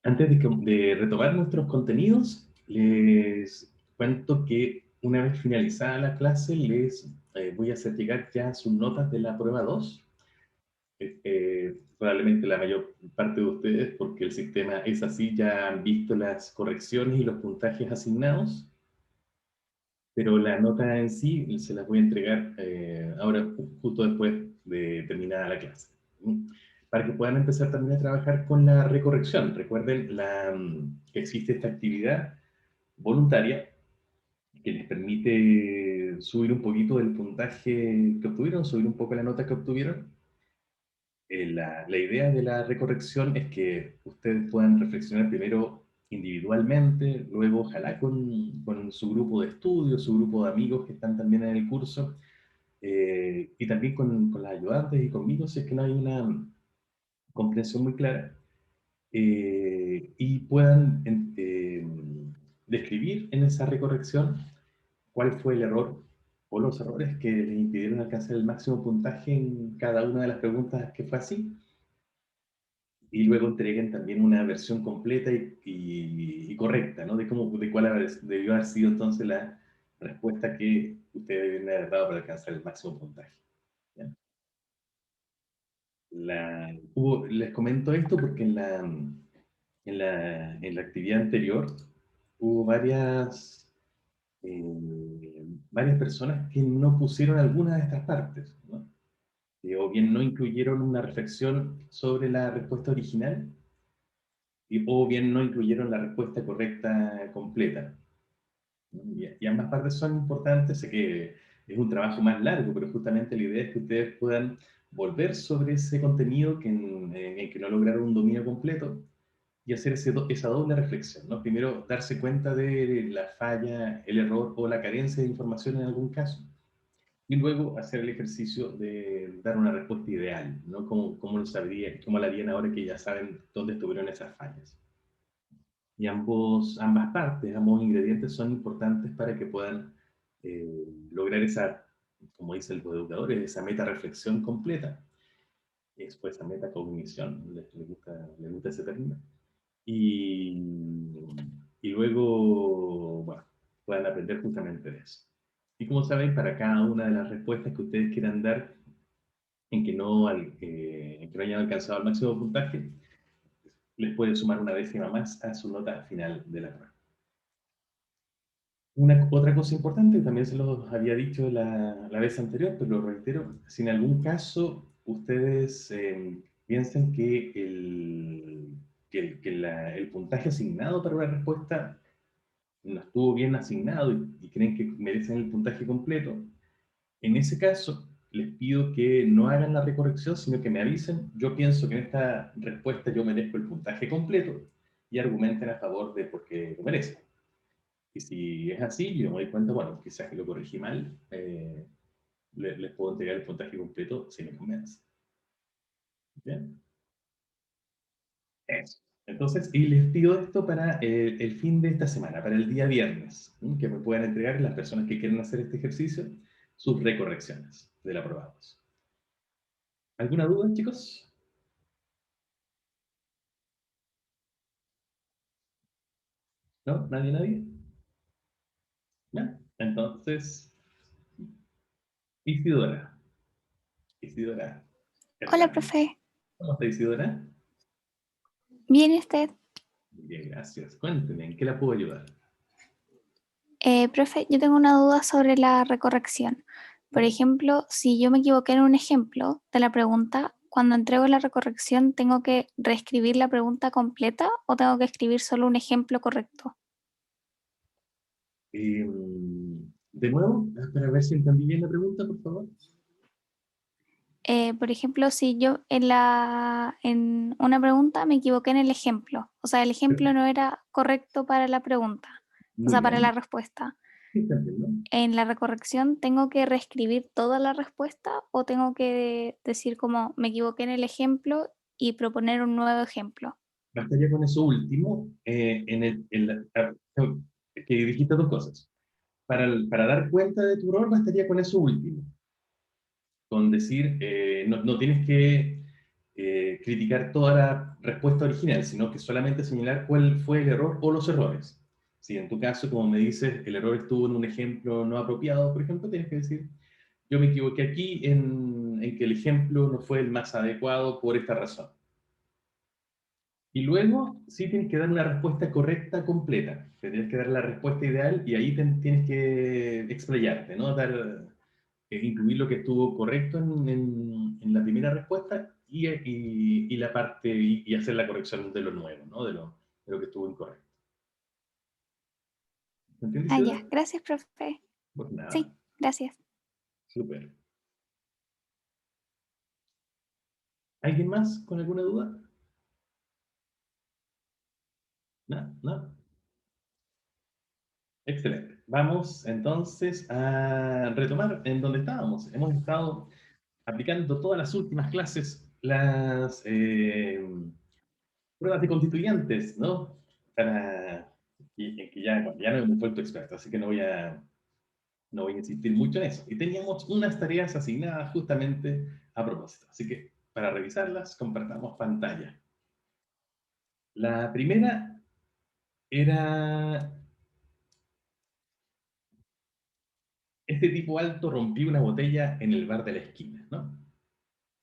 Antes de retomar nuestros contenidos, les cuento que una vez finalizada la clase, les voy a hacer llegar ya sus notas de la prueba 2. Probablemente la mayor parte de ustedes, porque el sistema es así, ya han visto las correcciones y los puntajes asignados, pero la nota en sí se las voy a entregar ahora justo después de terminada la clase. ¿Mm? Para que puedan empezar también a trabajar con la recorrección. Recuerden que existe esta actividad voluntaria que les permite subir un poquito el puntaje que obtuvieron, subir un poco la nota que obtuvieron. La idea de la recorrección es que ustedes puedan reflexionar primero individualmente, luego ojalá con su grupo de estudio, su grupo de amigos que están también en el curso, y también con las ayudantes y conmigo, si es que no hay una comprensión muy clara, y puedan describir en esa recorrección cuál fue el error o los errores que les impidieron alcanzar el máximo puntaje en cada una de las preguntas que fue así, y luego entreguen también una versión completa y correcta, ¿no? De cuál debió haber sido entonces la respuesta que ustedes deben haber dado para alcanzar el máximo puntaje. ¿Ya? Les comento esto porque en la actividad anterior hubo varias personas que no pusieron alguna de estas partes, ¿no? O bien no incluyeron una reflexión sobre la respuesta original, o bien no incluyeron la respuesta correcta completa. Y ambas partes son importantes. Sé que es un trabajo más largo, pero justamente la idea es que ustedes puedan volver sobre ese contenido en que no lograron un dominio completo y hacer esa doble reflexión, ¿no? Primero, darse cuenta de la falla, el error o la carencia de información en algún caso, y luego hacer el ejercicio de dar una respuesta ideal, ¿no? ¿Cómo lo sabrían, cómo la harían ahora que ya saben dónde estuvieron esas fallas? Y ambas partes, ambos ingredientes son importantes para que puedan lograr esa, como dicen los educadores, esa meta reflexión completa. Y después esa meta cognición, les gusta ese término. Y, y luego, bueno, puedan aprender justamente de eso. Y como saben, para cada una de las respuestas que ustedes quieran dar en que no hayan alcanzado el máximo puntaje, les puede sumar una décima más a su nota final de la prueba. Otra cosa importante, también se los había dicho la vez anterior, pero lo reitero: si en algún caso ustedes piensan que el puntaje asignado para una respuesta no estuvo bien asignado y creen que merecen el puntaje completo, en ese caso les pido que no hagan la recorrección, sino que me avisen: yo pienso que en esta respuesta yo merezco el puntaje completo, y argumenten a favor de por qué lo merecen. Y si es así, yo me doy cuenta, bueno, quizás que lo corregí mal, les puedo entregar el puntaje completo si me convence. ¿Bien? Eso. Entonces, y les pido esto para el fin de esta semana, para el día viernes, ¿sí? Que me puedan entregar las personas que quieren hacer este ejercicio sus recorrecciones del aprobado. ¿Alguna duda, chicos? ¿No? ¿Nadie, nadie? ¿No? Entonces, Isidora. Isidora Hola, Hernández. profe. ¿Cómo está, Isidora? ¿Bien usted? Bien, gracias. Cuénteme, ¿en qué la puedo ayudar? Profe, yo tengo una duda sobre la recorrección. Por ¿Ya? ejemplo, si yo me equivoqué en un ejemplo de la pregunta, cuando entrego la recorrección, ¿tengo que reescribir la pregunta completa o tengo que escribir solo un ejemplo correcto? De nuevo, para ver si entendí bien la pregunta, por favor. Por ejemplo, si yo en una pregunta me equivoqué en el ejemplo, o sea, el ejemplo no era correcto para la pregunta, o Muy sea, para la bien. respuesta. Sí, está bien, ¿no? En la recorrección, ¿tengo que reescribir toda la respuesta o tengo que decir como me equivoqué en el ejemplo y proponer un nuevo ejemplo? Bastaría con eso último. Es que dijiste dos cosas. Para dar cuenta de tu error, bastaría con eso último. Con decir, no tienes que criticar respuesta original, sino que solamente señalar cuál fue el error o los errores. Si en tu caso, como me dices, el error estuvo en un ejemplo no apropiado, por ejemplo, tienes que decir, yo me equivoqué aquí en que el ejemplo no fue el más adecuado por esta razón. Y luego sí tienes que dar una respuesta correcta, completa. Te tienes que dar la respuesta ideal y ahí tienes que explayarte, ¿no? Incluir lo que estuvo correcto en la primera respuesta y la parte y hacer la corrección de lo nuevo, ¿no? De lo que estuvo incorrecto. ¿Me entiendes, Ah, Isidora? ya. Gracias, profe. Pues nada, Sí, gracias. súper. ¿Alguien más con alguna duda? ¿No? ¿No? Excelente. Vamos entonces a retomar en donde estábamos. Hemos estado aplicando todas las últimas clases las pruebas de constituyentes, ¿no? Que ya no hemos vuelto expertos, así que no voy a insistir mucho en eso. Y teníamos unas tareas asignadas justamente a propósito. Así que para revisarlas, compartamos pantalla. La primera era, este tipo alto rompió una botella en el bar de la esquina, ¿no?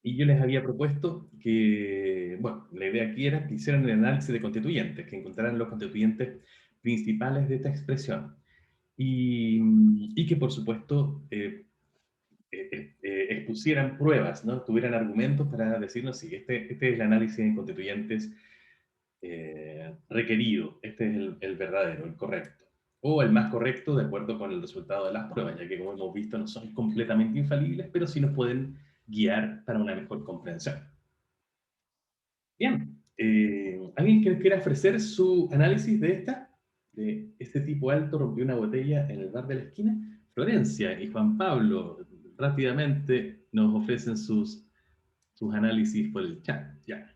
Y yo les había propuesto que, bueno, la idea aquí era que hicieran el análisis de constituyentes, que encontraran los constituyentes principales de esta expresión. Y que, por supuesto, expusieran pruebas, ¿no? Tuvieran argumentos para decirnos si este es el análisis de constituyentes requerido, este es el verdadero, el correcto, o el más correcto de acuerdo con el resultado de las pruebas, ya que como hemos visto no son completamente infalibles, pero sí nos pueden guiar para una mejor comprensión. Bien, ¿alguien que quiera ofrecer su análisis de de este tipo alto rompió una botella en el bar de la esquina? Florencia y Juan Pablo rápidamente nos ofrecen sus análisis por el chat. Ya.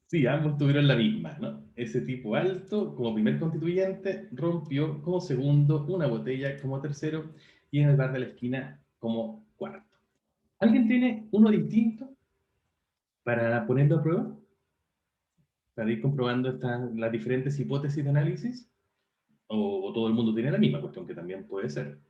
Sí, ambos tuvieron la misma, ¿no? Ese tipo alto, como primer constituyente, rompió como segundo una botella como tercero y en el bar de la esquina como cuarto. ¿Alguien tiene uno distinto para ponerlo a prueba? Para ir comprobando las diferentes hipótesis de análisis, o todo el mundo tiene la misma cuestión, que también puede ser.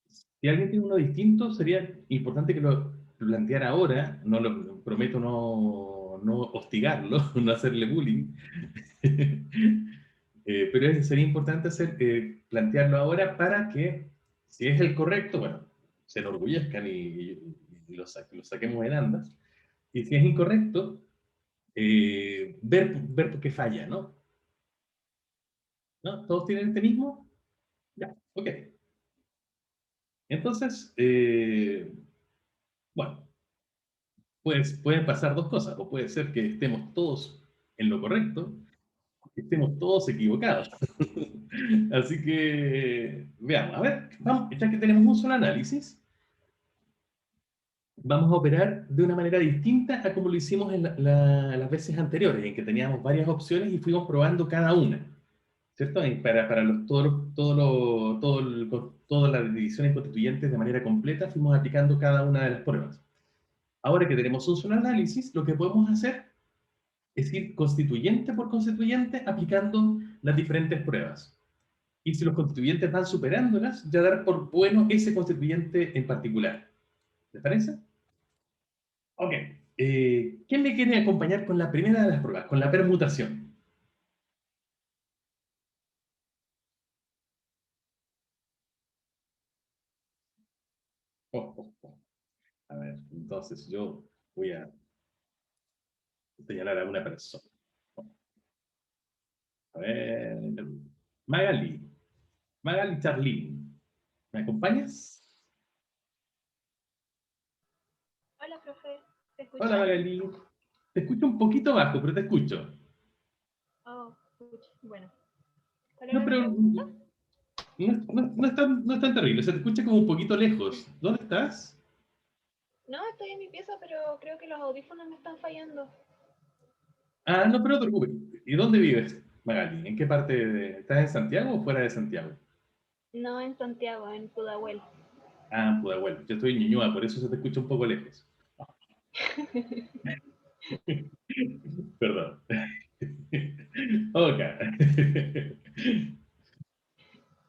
Si alguien tiene uno distinto, sería importante que lo planteara ahora, no lo prometo no hostigarlo, no hacerle bullying, sería importante plantearlo ahora para que, si es el correcto, bueno, se enorgullezcan y lo saquemos en andas, y si es incorrecto, ver por qué falla, ¿no? ¿No? ¿Todos tienen este mismo? Ya, ok. Entonces, bueno, pues pueden pasar dos cosas, o puede ser que estemos todos en lo correcto, que estemos todos equivocados. Así que, veamos, a ver, vamos, ya que tenemos un solo análisis, vamos a operar de una manera distinta a como lo hicimos en las veces anteriores, en que teníamos varias opciones y fuimos probando cada una. ¿Cierto? Para todas las divisiones constituyentes de manera completa, fuimos aplicando cada una de las pruebas. Ahora que tenemos un solo análisis, lo que podemos hacer es ir constituyente por constituyente aplicando las diferentes pruebas. Y si los constituyentes van superándolas, ya dar por bueno ese constituyente en particular. ¿Les parece? Ok. ¿Quién me quiere acompañar con la primera de las pruebas, con la permutación? Oh, oh, oh. A ver, entonces yo voy a señalar a una persona. A ver, Magali, Magali Charlín, ¿me acompañas? Hola, profe, ¿te Hola escucha? Magali, te escucho un poquito bajo, pero te escucho. Oh, escucha. Bueno, ¿cuál No, era mi pero pregunta? no es tan terrible, se te escucha como un poquito lejos. ¿Dónde estás? No, estoy en mi pieza, pero creo que los audífonos me están fallando. Ah, no, pero no te preocupes. ¿Y dónde vives, Magali? ¿En qué parte estás en Santiago o fuera de Santiago? No en Santiago, en Pudahuel. Ah, Pudahuel. Yo estoy en Ñuñoa, por eso se te escucha un poco lejos. Perdón. Ok.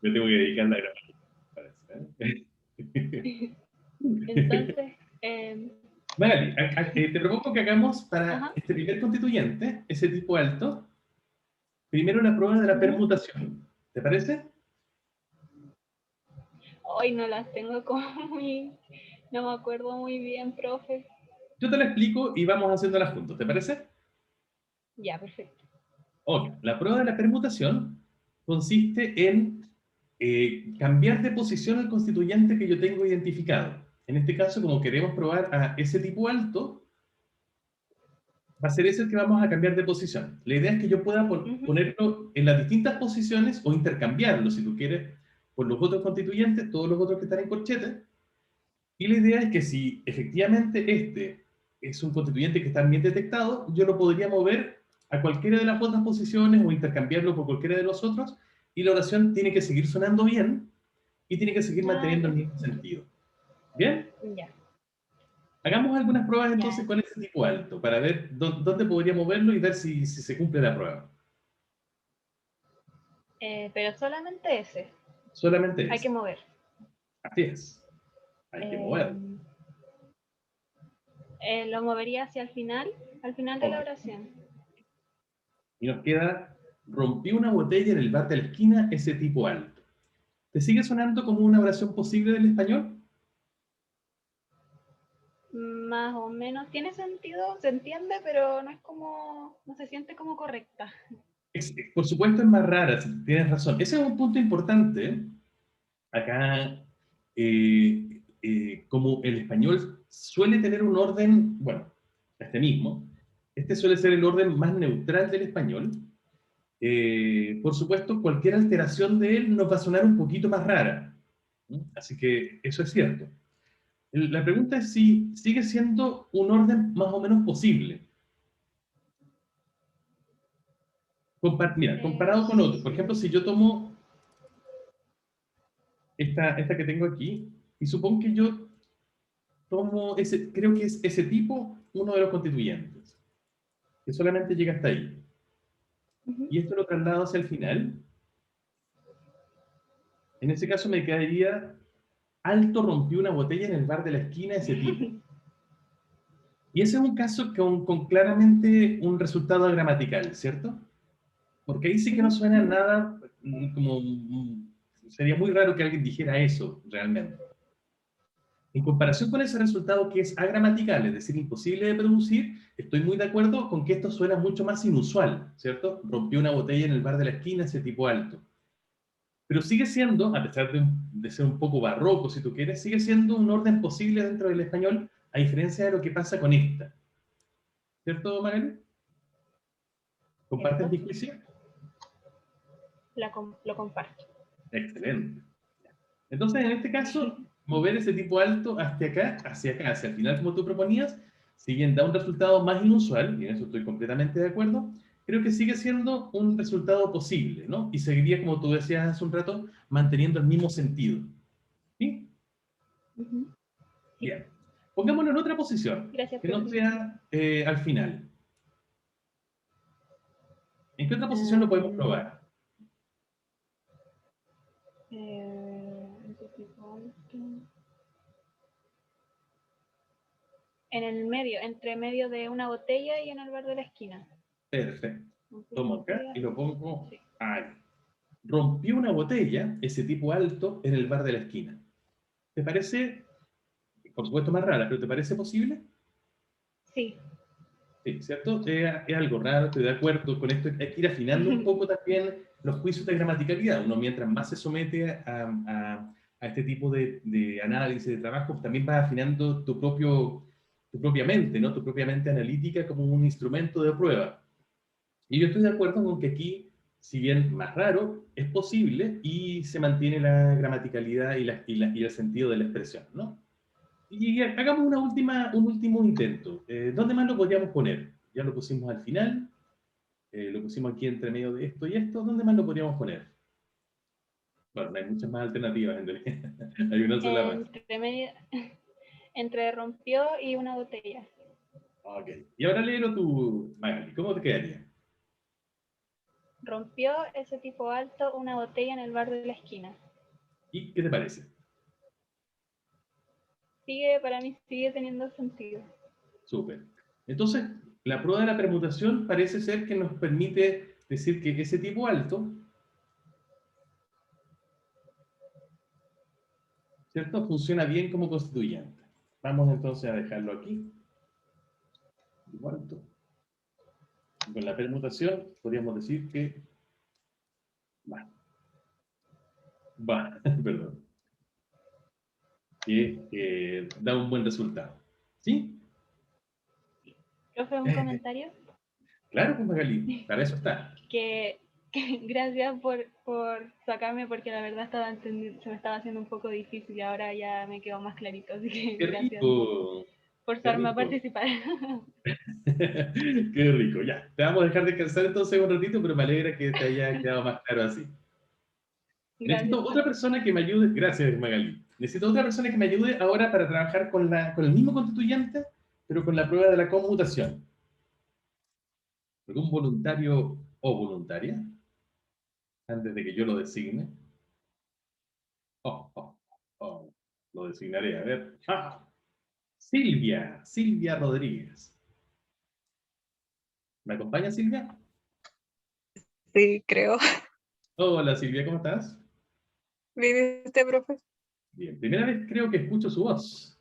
Me tengo que dedicar a la gramática, parece, ¿eh? Entonces, Magali, te propongo que hagamos para ajá, este primer constituyente, ese tipo alto, primero la prueba de la ujú. permutación. ¿Te parece? Hoy no las tengo como muy, no me acuerdo muy bien, profe. Yo te la explico y vamos haciéndolas juntos. ¿Te parece? Ya, perfecto. Ok. La prueba de la permutación consiste en cambiar de posición al constituyente que yo tengo identificado. En este caso, como queremos probar a ese tipo alto, va a ser ese el que vamos a cambiar de posición. La idea es que yo pueda Ujú. ponerlo en las distintas posiciones o intercambiarlo, si tú quieres, por los otros constituyentes, todos los otros que están en corchete. Y la idea es que si efectivamente este es un constituyente que está bien detectado, yo lo podría mover a cualquiera de las otras posiciones o intercambiarlo por cualquiera de los otros, y la oración tiene que seguir sonando bien y tiene que seguir Ah, manteniendo el ya, mismo sentido. ¿Bien? ya, Hagamos algunas pruebas entonces ya. con ese tipo alto, para ver dónde podría moverlo y ver si se cumple la prueba. Pero solamente ese, Solamente hay que ese. mover. Así es. Hay que moverlo. Eh, lo movería hacia el al final de Ok. la oración. Y nos queda, rompí una botella en el bar de la esquina, ese tipo alto. ¿Te sigue sonando como una oración posible del español? Más o menos tiene sentido, se entiende, pero no es como, no se siente como correcta. Por supuesto es más rara, tienes razón. Ese es un punto importante. Acá, como el español suele tener un orden, bueno, este mismo, este suele ser el orden más neutral del español. Por supuesto, cualquier alteración de él nos va a sonar un poquito más rara. ¿No? Así que eso es cierto. La pregunta es si sigue siendo un orden más o menos posible. Mira, comparado con otros, por ejemplo, Sí. si yo tomo esta que tengo aquí, y supongo que yo tomo ese, creo que es ese tipo, uno de los constituyentes, que solamente llega hasta ahí. Ujú. Y esto lo traslado hacia el final. En ese caso me quedaría, alto rompió una botella en el bar de la esquina, ese tipo. Y ese es un caso con claramente un resultado gramatical, ¿cierto? Porque ahí sí que no Ujú. suena nada como... sería muy raro que alguien dijera eso realmente. En comparación con ese resultado que es agramatical, es decir, imposible de producir, estoy muy de acuerdo con que esto suena mucho más inusual, ¿cierto? Rompió una botella en el bar de la esquina, ese tipo alto. Pero sigue siendo, a pesar de ser un poco barroco, si tú quieres, sigue siendo un orden posible dentro del español, a diferencia de lo que pasa con esta. ¿Cierto, Magali? ¿Compartes ¿Cierto? mi juicio? Lo comparto. Excelente. Entonces, en este caso, mover ese tipo alto hacia acá, hacia el final, como tú proponías, si bien da un resultado más inusual, y en eso estoy completamente de acuerdo, creo que sigue siendo un resultado posible, ¿no? Y seguiría, como tú decías hace un rato, manteniendo el mismo sentido. ¿Sí? Ujú. Sí. Bien. Pongámonos en otra posición, Gracias, que no profe. sea al final. ¿En qué otra posición lo podemos Em, probar? ese tipo alto. En el medio, entre medio de una botella y en el bar de la esquina. Perfecto. Rompió una Tomo acá botella. y lo pongo Sí. ahí. Rompió una botella, ese tipo alto, en el bar de la esquina. ¿Te parece, por supuesto, más rara, pero te parece posible? Sí. Sí, ¿cierto? Es algo raro, estoy de acuerdo con esto. Hay que ir afinando un poco también los juicios de gramaticalidad. Uno, mientras más se somete a este tipo de análisis, de trabajos, también vas afinando tu propia mente, ¿no? Tu propia mente analítica como un instrumento de prueba. Y yo estoy de acuerdo con que aquí, si bien más raro, es posible y se mantiene la gramaticalidad y el sentido de la expresión, ¿no? Y hagamos un último intento. ¿Dónde más lo podríamos poner? Ya lo pusimos al final, lo pusimos aquí entre medio de esto y esto. ¿Dónde más lo podríamos poner? Bueno, no hay muchas más alternativas en realidad. Hay una sola más. Entre rompió y una botella. Ok. Y ahora léelo tú, Magali. ¿Cómo te quedaría? Rompió ese tipo alto una botella en el bar de la esquina. ¿Y qué te parece? Para mí sigue teniendo sentido. Súper. Entonces, la prueba de la permutación parece ser que nos permite decir que ese tipo alto, ¿cierto? Funciona bien como constituyente. Vamos entonces a dejarlo aquí. Tipo alto. Y con la permutación podríamos decir que va, perdón, que da un buen resultado. ¿Sí? Profe, un comentario. Claro, pues Magali, para eso está. que, que gracias por sacarme porque la verdad se me estaba haciendo un poco difícil y ahora ya me quedó más clarito, así que ¡Qué gracias por rico! ¡Qué forzarme a rico! participar. ¡Qué rico! Ya, te vamos a dejar descansar entonces un ratito, pero me alegra que te haya quedado más claro así. Gracias, Necesito otra profe. persona que me ayude. Gracias, Magali. Necesito otra persona que me ayude ahora para trabajar con el mismo constituyente, pero con la prueba de la conmutación. ¿Algún voluntario o voluntaria? Antes de que yo lo designe. Oh, oh, oh. Lo designaré. A ver. ¡Ah! Silvia Rodríguez. ¿Me acompaña, Silvia? Sí, creo. Hola, Silvia, ¿cómo estás? ¿Viene este profe? Bien, primera vez creo que escucho su voz.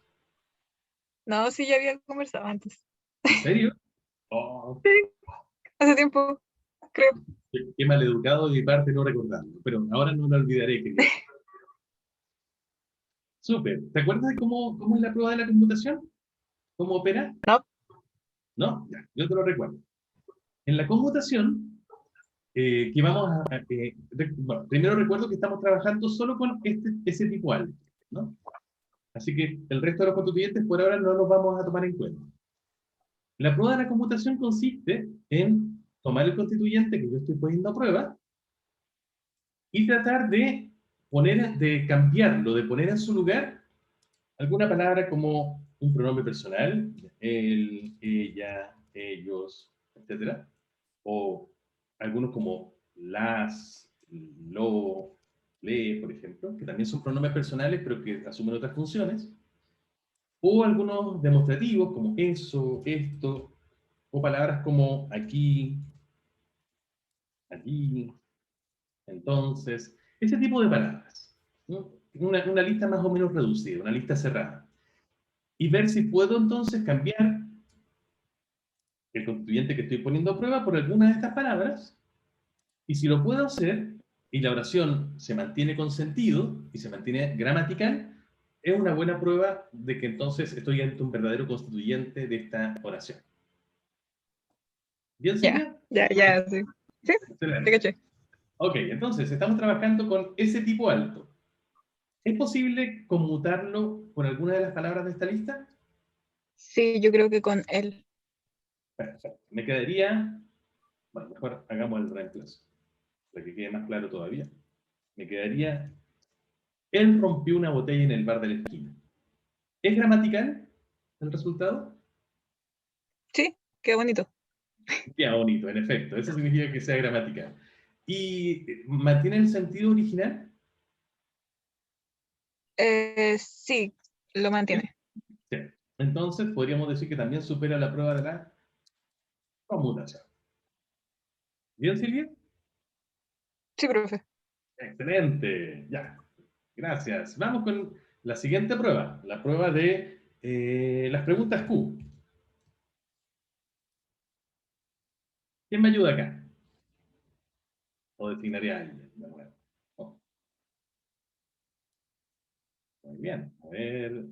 No, sí, ya había conversado antes. ¿En serio? Oh, Sí, hace tiempo, creo. qué maleducado de mi parte no recordarlo, pero ahora no lo olvidaré, querida. Súper. ¿Te acuerdas de cómo es la prueba de la computación? ¿Cómo opera? No, ¿No? Ya, yo te lo recuerdo. En la computación, que vamos bueno, primero recuerdo que estamos trabajando solo con ese tipo álgebra, ¿no? Así que el resto de los constituyentes por ahora no los vamos a tomar en cuenta. La prueba de la computación consiste en tomar el constituyente que yo estoy poniendo a prueba y tratar de cambiarlo, de poner en su lugar alguna palabra como un pronombre personal, él, ella, ellos, etcétera, o algunos como las, lo, le, por ejemplo, que también son pronombres personales, pero que asumen otras funciones, o algunos demostrativos como eso, esto, o palabras como aquí, allí, entonces, ese tipo de palabras, ¿no? Una lista más o menos reducida, una lista cerrada. Y ver si puedo entonces cambiar el constituyente que estoy poniendo a prueba por alguna de estas palabras. Y si lo puedo hacer y la oración se mantiene con sentido y se mantiene gramatical, es una buena prueba de que entonces estoy ante un verdadero constituyente de esta oración. ¿Bien, ya, Silvia? ya, sí. Sí, te Excelente. caché. Ok, entonces estamos trabajando con ese tipo alto. ¿Es posible conmutarlo con alguna de las palabras de esta lista? Sí, yo creo que con él. Perfecto. Me quedaría, bueno, mejor hagamos el reemplazo, para que quede más claro todavía. Me quedaría, él rompió una botella en el bar de la esquina. ¿Es gramatical el resultado? Sí, qué bonito. Queda bonito, en efecto. Eso significa que sea gramatical. ¿Y mantiene el sentido original? Sí, lo Sí. mantiene. Sí. Entonces podríamos decir que también supera la prueba de la conmutación. ¿Bien, Silvia? Sí, profe. Excelente. Ya. Gracias. Vamos con la siguiente prueba, la prueba de las preguntas Q. ¿Quién me ayuda acá? O designaría a alguien. De nuevo. Oh, muy bien. A ver.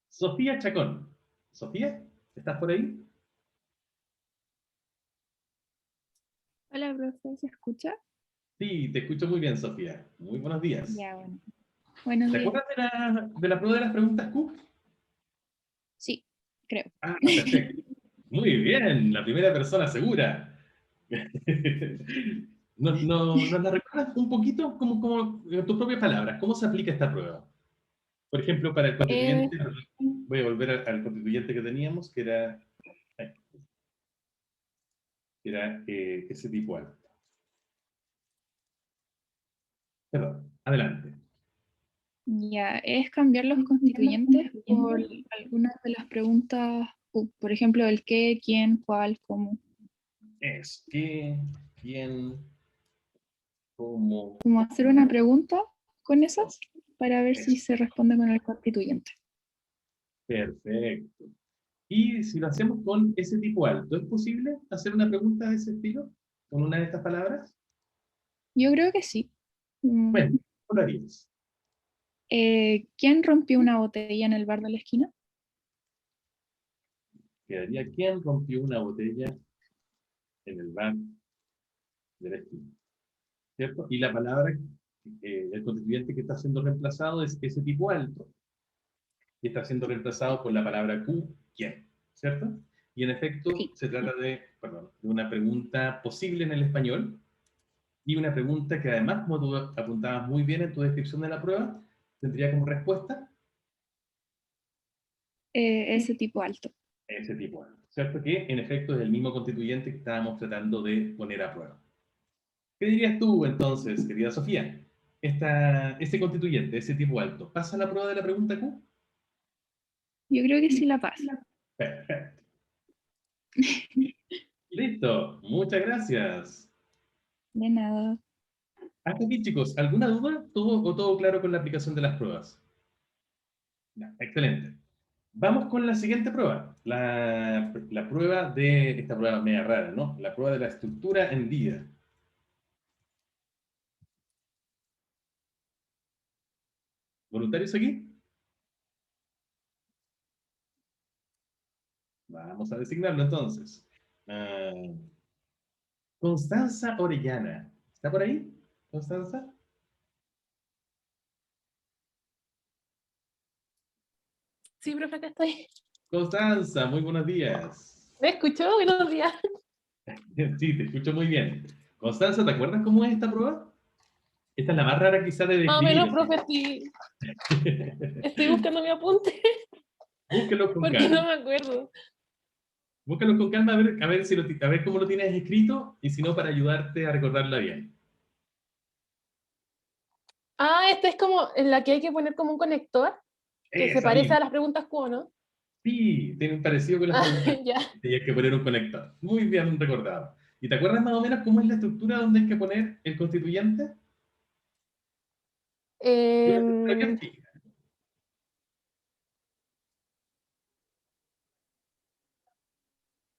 Sofía Chacón. Sofía, ¿estás por ahí? Hola, profe, ¿se escucha? Sí, te escucho muy bien, Sofía. Muy buenos días. Ya, bueno. Buenos ¿Te días. acuerdas de la prueba de las preguntas Q? Sí, creo. Ah, perfecto. Muy bien, la primera persona segura. ¿Nos la recuerdas un poquito como en tus propias palabras? ¿Cómo se aplica esta prueba? Por ejemplo, para el constituyente, voy a volver al constituyente que teníamos, que era ese tipo alto. Perdón, adelante. Ya, es cambiar los constituyentes por algunas de las preguntas, por ejemplo, el qué, quién, cuál, cómo. Es qué, quién, cómo. Como hacer una pregunta con esas para ver si se responde con el constituyente. Perfecto. Y si lo hacemos con ese tipo alto, ¿es posible hacer una pregunta de ese estilo? ¿Con una de estas palabras? Yo creo que sí. Bueno, ¿cómo lo harías? ¿Quién rompió una botella en el bar de la esquina? Quedaría ¿quién rompió una botella en el bar de la esquina? ¿Cierto? Y la palabra, el constituyente que está siendo reemplazado es ese tipo alto, y está siendo reemplazado por la palabra Q, ¿quién? ¿Cierto? Y en efecto Sí. se trata de una pregunta posible en el español, y una pregunta que además, como tú apuntabas muy bien en tu descripción de la prueba, tendría como respuesta Ese tipo alto. ese tipo alto. ¿Cierto? Que en efecto es el mismo constituyente que estábamos tratando de poner a prueba. ¿Qué dirías tú entonces, querida Sofía? Este constituyente, ese tipo alto, ¿pasa la prueba de la pregunta Q? Yo creo que sí la pasa. Perfecto. Listo, muchas gracias. De nada. Hasta aquí, chicos, ¿alguna duda? ¿Todo claro con la aplicación de las pruebas? Ya, excelente. Vamos con la siguiente prueba. La prueba de, esta prueba media rara, ¿no? La prueba de la estructura en vida. ¿Voluntarios aquí? Vamos a designarlo entonces. Ah, Constanza Orellana. ¿Está por ahí? ¿Constanza? Sí, profe, acá estoy. Constanza, muy buenos días. ¿Me escuchó? Buenos días. Sí, te escucho muy bien. Constanza, ¿te acuerdas cómo es esta prueba? Esta es la más rara quizá de Más o describir. menos, profe, estoy buscando mi apunte Búsquelo con porque no calma. me acuerdo. Búsquelo con calma a ver cómo lo tienes escrito y si no, para ayudarte a recordarla bien. Ah, esta es como en la que hay que poner como un conector que se Esa parece misma. a las preguntas Q, ¿no? Sí, tiene un parecido con las Ah, preguntas. ya. Tenías que poner un conector. Muy bien recordado. ¿Y te acuerdas más o menos cómo es la estructura donde hay que poner el constituyente? Una estructura bien Em, fija.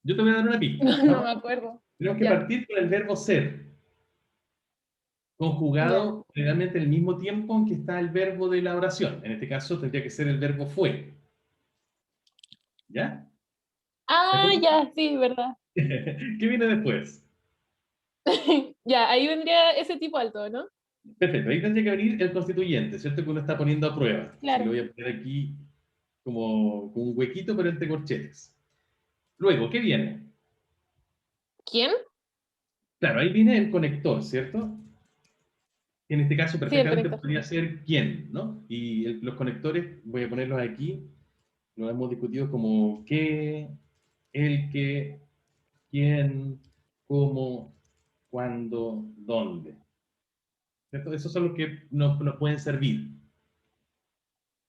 Yo te voy a dar una pista. no me acuerdo. Tenemos que Ya, partir con el verbo ser, ya. conjugado generalmente al mismo tiempo en que está el verbo de la oración. En este caso tendría que ser el verbo fue. ¿Ya? ¿De Ah, acuerdo? ya, sí, verdad. ¿Qué viene después? Ya, ahí vendría ese tipo alto, ¿no? Perfecto, ahí tendría que venir el constituyente, ¿cierto? Que uno está poniendo a prueba. Así que lo Claro. voy a poner aquí como un huequito, pero entre corchetes. Luego, ¿qué viene? ¿Quién? Claro, ahí viene el conector, ¿cierto? En este caso, Sí, el perfectamente conector. podría ser quién, ¿no? Y los conectores, voy a ponerlos aquí, los hemos discutido como qué, el qué, quién, cómo, cuándo, dónde. ¿Cierto? Esos son los que nos pueden servir.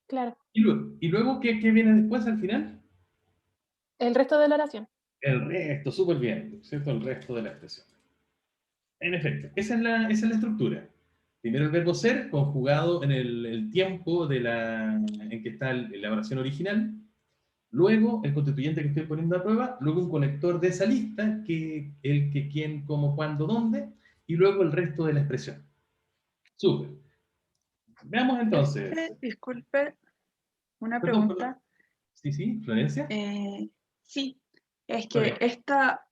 Claro. Y luego ¿qué viene después al final? El resto de la oración. El resto, súper bien, ¿cierto? El resto de la expresión. En efecto, esa es la estructura. Primero el verbo ser, conjugado en el tiempo en que está la oración original. Luego el constituyente que estoy poniendo a prueba. Luego un conector de esa lista, el que, quién, cómo, cuándo, dónde. Y luego el resto de la expresión. Súper. Veamos entonces. Disculpe, una Perdón, perdón. pregunta. Sí, sí, Florencia. Sí, es que Florencia. esta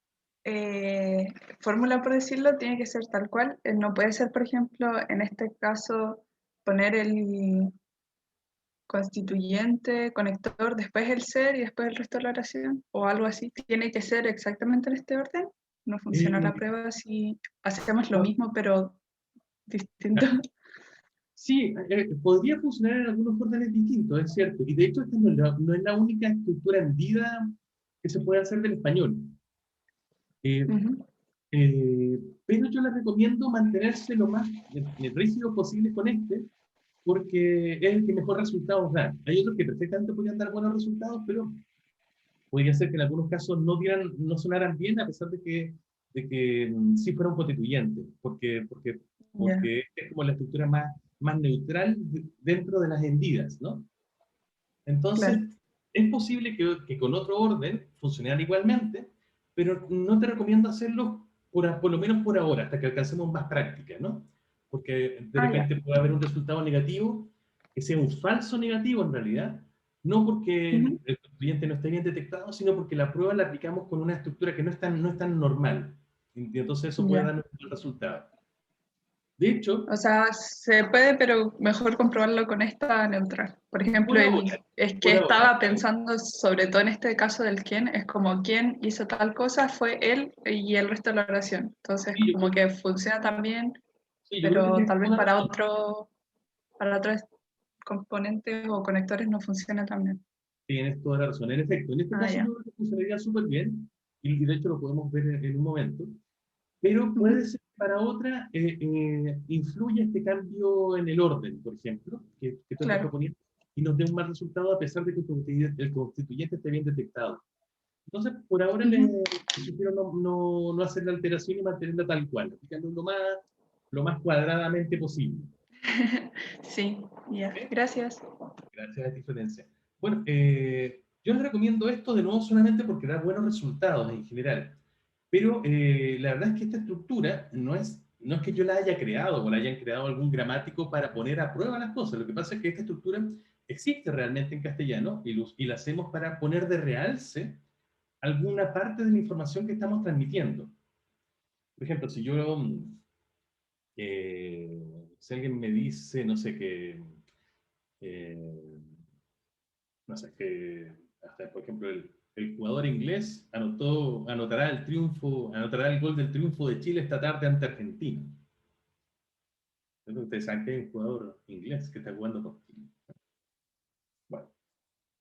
fórmula, por decirlo, tiene que ser tal cual. No puede ser, por ejemplo, en este caso, poner el constituyente, conector, después el ser y después el resto de la oración, o algo así. Tiene que ser exactamente en este orden. no funciona la Eh, prueba si hacemos lo ah, mismo, pero distinto? Sí, podría funcionar en algunos órdenes distintos, es cierto. Y de hecho, esta no es la única estructura hendida que se puede hacer del español. Eh, Ujú. pero yo les recomiendo mantenerse lo más rígido posible con este, porque es el que mejor resultados da. Hay otros que perfectamente podrían dar buenos resultados, pero podría ser que en algunos casos no sonaran bien, a pesar de que sí fuera un constituyente, Ya, porque es como la estructura más neutral dentro de las hendidas, ¿no? Entonces, claro. es posible que con otro orden funcionaran igualmente, pero no te recomiendo hacerlo por lo menos por ahora, hasta que alcancemos más práctica, ¿no? Porque de Ah, ya. repente puede haber un resultado negativo, que sea un falso negativo en realidad, no porque Ujú. el cliente no esté bien detectado, sino porque la prueba la aplicamos con una estructura que no es tan normal. Y entonces eso puede Ya. dar un mal resultado. De hecho, O sea, se puede, pero mejor comprobarlo con esta neutral. Por ejemplo, es que por ahora, estaba pensando, sobre todo en este caso del quién, es como quién hizo tal cosa fue él y el resto de la oración. Entonces, sí, como que funciona también, sí, yo creo que pero tienes tal vez toda la razón. para otros componentes o conectores no funciona tan bien. Tienes toda la razón. En efecto, en este Ah, caso ya. yo creo que funcionaría súper bien, y de hecho lo podemos ver en un momento, pero puede Ujú. ser que para otra influye este cambio en el orden, por ejemplo, que tú estás Claro. proponiendo, y nos dé un mal resultado a pesar de que el constituyente esté bien detectado. Entonces, por ahora les Ujú. sugiero no hacer la alteración y mantenerla tal cual, aplicarlo lo más cuadradamente posible. Sí, ya. ¿Ok? Gracias. Gracias a ti, Florencia. Bueno, yo les recomiendo esto de nuevo solamente porque da buenos resultados en general. Pero la verdad es que esta estructura no es que yo la haya creado o la hayan creado algún gramático para poner a prueba las cosas. Lo que pasa es que esta estructura existe realmente en castellano y la hacemos para poner de realce alguna parte de la información que estamos transmitiendo. Por ejemplo, si alguien me dice, no sé, eh, no sé, hasta, por ejemplo, el jugador inglés anotará el gol del triunfo de Chile esta tarde ante Argentina. Entonces, ustedes saben que hay un jugador inglés que está jugando con Chile. Bueno,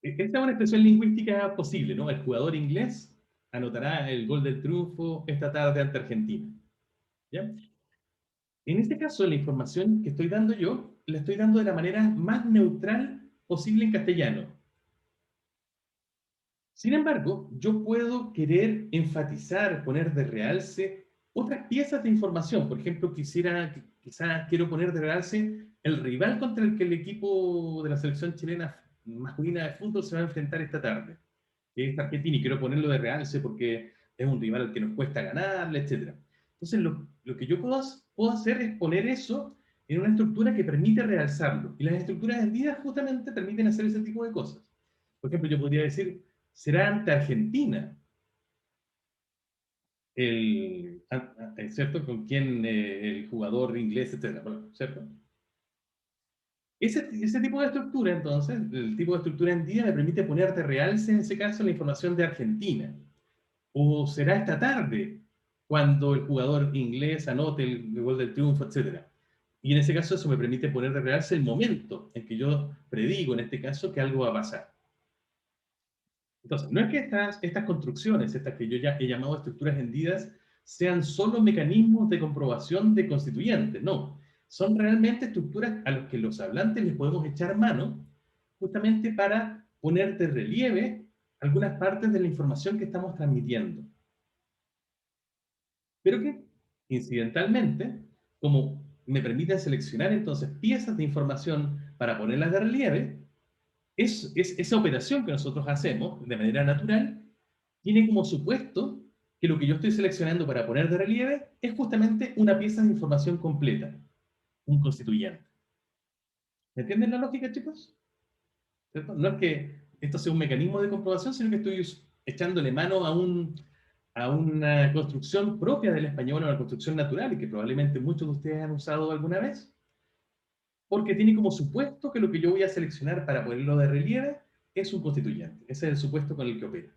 esta es una expresión lingüística posible, ¿no? El jugador inglés anotará el gol del triunfo esta tarde ante Argentina. ¿Ya? En este caso, la información que estoy dando yo, la estoy dando de la manera más neutral posible en castellano. Sin embargo, yo puedo querer enfatizar, poner de realce otras piezas de información. Por ejemplo, quizás quiero poner de realce el rival contra el que el equipo de la selección chilena masculina de fútbol se va a enfrentar esta tarde, que es Argentina, y quiero ponerlo de realce porque es un rival al que nos cuesta ganarle, etc. Entonces, lo que yo puedo hacer es poner eso en una estructura que permite realzarlo. Y las estructuras hendidas justamente permiten hacer ese tipo de cosas. Por ejemplo, yo podría decir, será ante Argentina, ¿cierto? Con quién el jugador inglés, etcétera, ¿cierto? Ese tipo de estructura, entonces, el tipo de estructura en día me permite poner de realce, en ese caso, la información de Argentina. O será esta tarde, cuando el jugador inglés anote el gol del triunfo, etcétera. Y en ese caso, eso me permite poner de realce el momento en que yo predigo, en este caso, que algo va a pasar. Entonces, no es que estas construcciones, estas que yo ya he llamado estructuras hendidas, sean solo mecanismos de comprobación de constituyentes, no. Son realmente estructuras a las que los hablantes les podemos echar mano justamente para poner de relieve algunas partes de la información que estamos transmitiendo. Pero que, incidentalmente, como me permiten seleccionar entonces piezas de información para ponerlas de relieve, es esa operación que nosotros hacemos de manera natural tiene como supuesto que lo que yo estoy seleccionando para poner de relieve es justamente una pieza de información completa, un constituyente. ¿Me entienden la lógica, chicos? ¿Cierto? No es que esto sea un mecanismo de comprobación, sino que estoy echándole mano a una construcción propia del español, a una construcción natural, y que probablemente muchos de ustedes han usado alguna vez, porque tiene como supuesto que lo que yo voy a seleccionar para ponerlo de relieve es un constituyente. Ese es el supuesto con el que opera.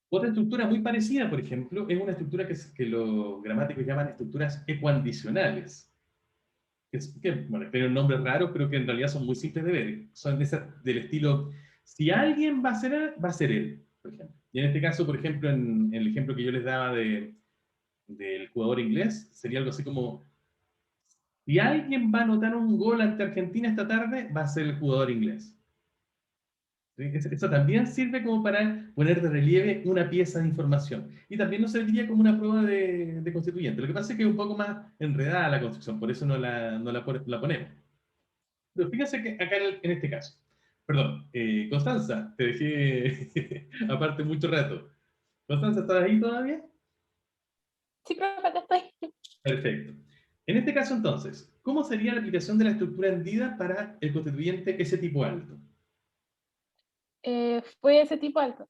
Otra estructura muy parecida, por ejemplo, es una estructura que los gramáticos llaman estructuras ecuandicionales. Bueno, tienen nombres raros, pero que en realidad son muy simples de ver. Son esas del estilo, si alguien va a ser él, va a ser él, por ejemplo. Y en este caso, por ejemplo, en el ejemplo que yo les daba del jugador inglés, sería algo así como, si alguien va a anotar un gol ante Argentina esta tarde, va a ser el jugador inglés. ¿Sí? Eso también sirve como para poner de relieve una pieza de información. Y también nos serviría como una prueba de constituyente. Lo que pasa es que es un poco más enredada la construcción, por eso no la ponemos. Pero fíjense que acá en este caso, perdón, Constanza, te dejé aparte mucho rato. Constanza, ¿estás ahí todavía? Sí, profe, acá estoy. Perfecto. En este caso, entonces, ¿cómo sería la aplicación de la estructura hendida para el constituyente ese tipo alto? Fue ese tipo alto.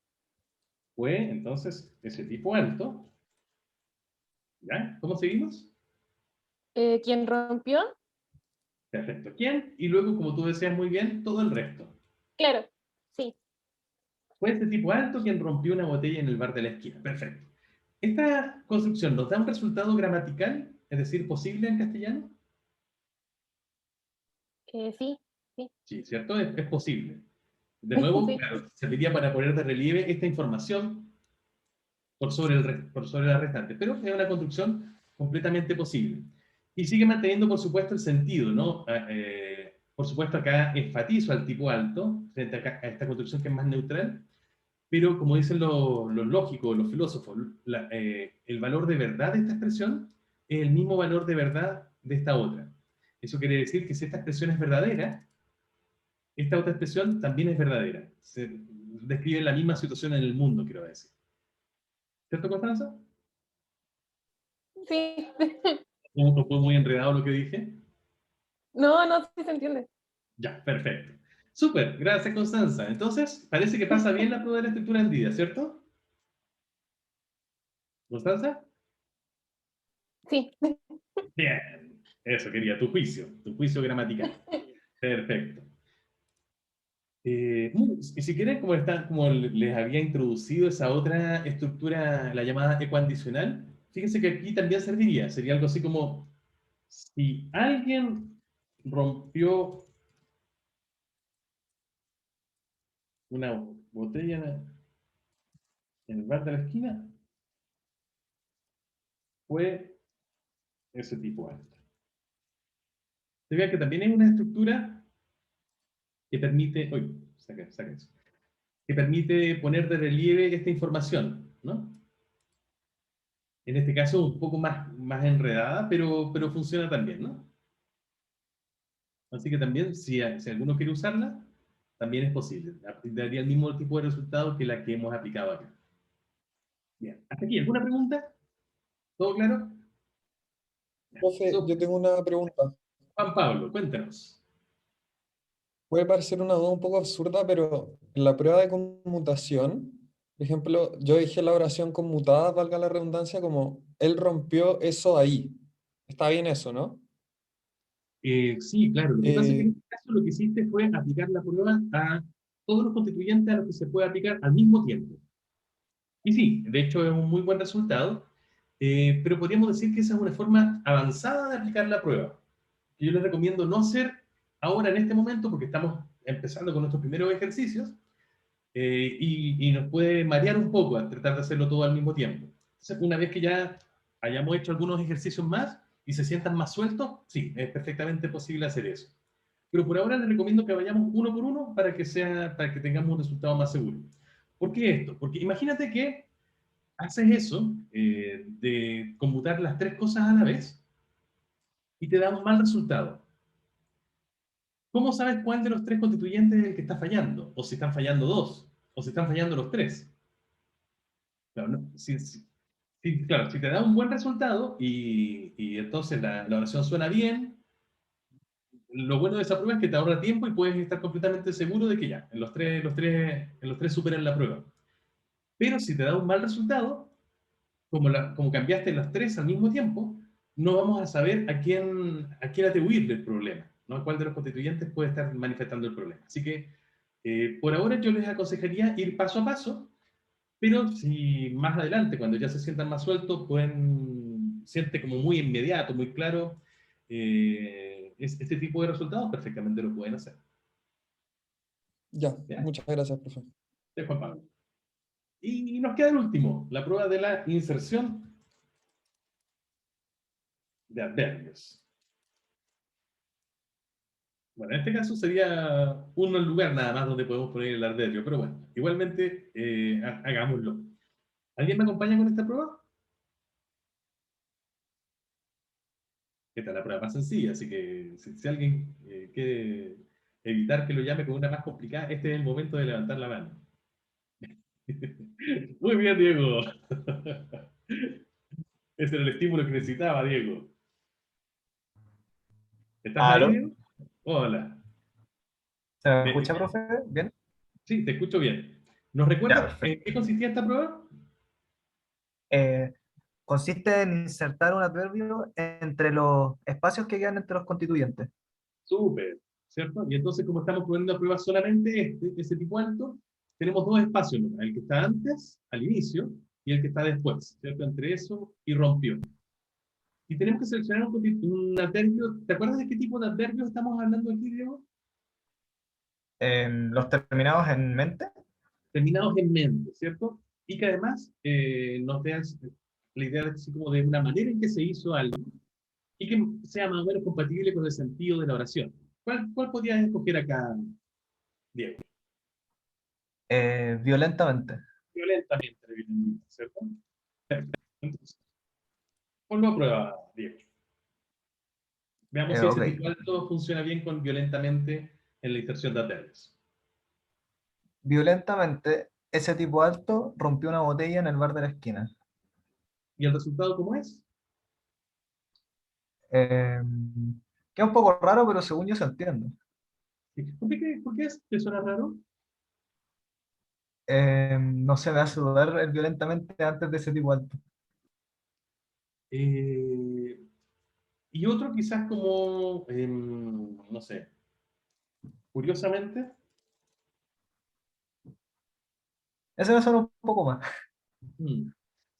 Fue, entonces, ese tipo alto. ¿Ya? ¿Cómo seguimos? ¿Quién rompió? Perfecto. ¿Quién? Y luego, como tú decías muy bien, todo el resto. Claro, sí. Fue ese tipo alto quien rompió una botella en el bar de la esquina. Perfecto. ¿Esta construcción nos da un resultado gramatical, es decir, posible en castellano? Sí, sí, Sí, ¿cierto? Es posible. De nuevo, sí. claro, serviría para poner de relieve esta información por sobre la restante, pero es una construcción completamente posible. Y sigue manteniendo, por supuesto, el sentido, ¿no? Por supuesto, acá enfatizo al tipo alto, frente a esta construcción que es más neutral, pero como dicen los lógicos, los filósofos, el valor de verdad de esta expresión es el mismo valor de verdad de esta otra. Eso quiere decir que si esta expresión es verdadera, esta otra expresión también es verdadera. Se describe la misma situación en el mundo, quiero decir. ¿Cierto, Constanza? Sí. ¿No fue muy enredado lo que dije? No, no, sí se entiende. Ya, perfecto. Súper, gracias, Constanza. Entonces, parece que pasa bien la prueba de la escritura hendida, ¿cierto? ¿Constanza? Sí. Bien, eso quería, tu juicio gramatical. Perfecto. Y si quieren, como les había introducido esa otra estructura, la llamada ecuandicional, fíjense que aquí también serviría, sería algo así como, si alguien rompió una botella en el bar de la esquina, fue ese tipo alto. Se vea que también es una estructura que permite, uy, saca eso, que permite poner de relieve esta información, ¿no? En este caso un poco más enredada, pero funciona también, ¿no? Así que también, si alguno quiere usarla, también es posible. Daría el mismo tipo de resultado que la que hemos aplicado acá. Bien, hasta aquí, ¿alguna pregunta? ¿Todo claro? Profe, yo tengo una pregunta. Juan Pablo, cuéntanos. Puede parecer una duda un poco absurda, pero en la prueba de conmutación, por ejemplo, yo dije la oración conmutada, valga la redundancia, como él rompió eso ahí. Está bien eso, ¿no? Sí, claro. Lo que pasa es que en Eh, este caso lo que hiciste fue aplicar la prueba a todos los constituyentes a los que se puede aplicar al mismo tiempo. Y sí, de hecho es un muy buen resultado, pero podríamos decir que esa es una forma avanzada de aplicar la prueba, que yo les recomiendo no hacer ahora en este momento porque estamos empezando con nuestros primeros ejercicios y nos puede marear un poco al tratar de hacerlo todo al mismo tiempo. Entonces, una vez que ya hayamos hecho algunos ejercicios más y se sientan más sueltos, sí, es perfectamente posible hacer eso. Pero por ahora les recomiendo que vayamos uno por uno para que tengamos un resultado más seguro. ¿Por qué esto? Porque imagínate que haces eso, de conmutar las tres cosas a la vez, y te da un mal resultado. ¿Cómo sabes cuál de los tres constituyentes es el que está fallando? O si están fallando dos, o si están fallando los tres. Claro, claro, si te da un buen resultado y entonces la oración suena bien, lo bueno de esa prueba es que te ahorra tiempo y puedes estar completamente seguro de que ya, en los tres superan la prueba. Pero si te da un mal resultado, como cambiaste las tres al mismo tiempo, no vamos a saber a quién atribuirle el problema, ¿no? A cuál de los constituyentes puede estar manifestando el problema. Así que, por ahora yo les aconsejaría ir paso a paso, Pero si más adelante, cuando ya se sientan más sueltos, siente como muy inmediato, muy claro, este tipo de resultados, perfectamente lo pueden hacer. Ya, ¿Ya? muchas gracias, profe. De Juan Pablo. Y nos queda el último, la prueba de la inserción de adverbios. Bueno, en este caso sería un lugar nada más donde podemos poner el adverbio, pero bueno, igualmente hagámoslo. ¿Alguien me acompaña con esta prueba? Esta es la prueba más sencilla, así que si alguien quiere evitar que lo llame con una más complicada, este es el momento de levantar la mano. Muy bien, Diego. Ese era el estímulo que necesitaba, Diego. ¿Estás ahí, ¿Aló? Diego? Hola. ¿Se me Me- escucha, profe? ¿Bien? Sí, te escucho bien. ¿Nos Ya, recuerdas en perfecto. qué consistía esta prueba? Eh, Consiste en insertar un adverbio entre los espacios que quedan entre los constituyentes. Súper, ¿cierto? Y entonces, como estamos poniendo a prueba solamente ese tipo alto, tenemos dos espacios, ¿no? El que está antes, al inicio, y el que está después, ¿cierto? Entre eso y rompió. Y tenemos que seleccionar un adverbio. ¿Te acuerdas de qué tipo de adverbio estamos hablando aquí, Diego? Los terminados en mente. Terminados en mente, ¿cierto? Y que además nos dé la idea de, así como de una manera en que se hizo algo y que sea más o menos compatible con el sentido de la oración. ¿Cuál podrías escoger acá, Diego? Violentamente. Violentamente, ¿cierto? Entonces, ponlo a prueba, Diego. Veamos si ese Ok. tipo alto funciona bien con violentamente en la inserción de adverbios. Violentamente, ese tipo alto rompió una botella en el bar de la esquina. ¿Y el resultado cómo es? Eh, Queda un poco raro, pero según yo se entiende. ¿Por qué te suena raro? No sé, me hace dudar el violentamente antes de ese tipo alto. Eh, y otro quizás como, no sé, curiosamente, Ese me suena un poco más. mm,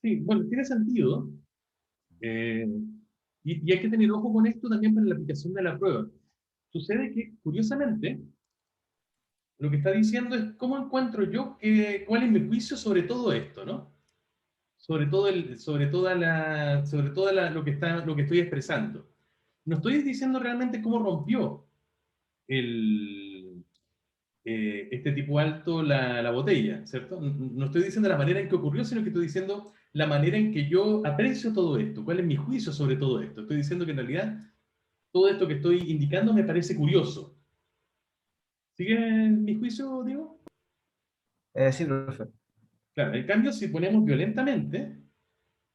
sí, bueno, tiene sentido, eh, y hay que tener ojo con esto también para la aplicación de la prueba. Sucede que, curiosamente, lo que está diciendo es cómo encuentro yo cuál es mi juicio sobre todo esto, ¿no? Lo que estoy expresando. No estoy diciendo realmente cómo rompió este tipo alto la botella, ¿cierto? No estoy diciendo la manera en que ocurrió, sino que estoy diciendo la manera en que yo aprecio todo esto, cuál es mi juicio sobre todo esto. Estoy diciendo que en realidad todo esto que estoy indicando me parece curioso. ¿Sigue mi juicio, Diego? Sí, profe. Claro, en cambio, si ponemos violentamente,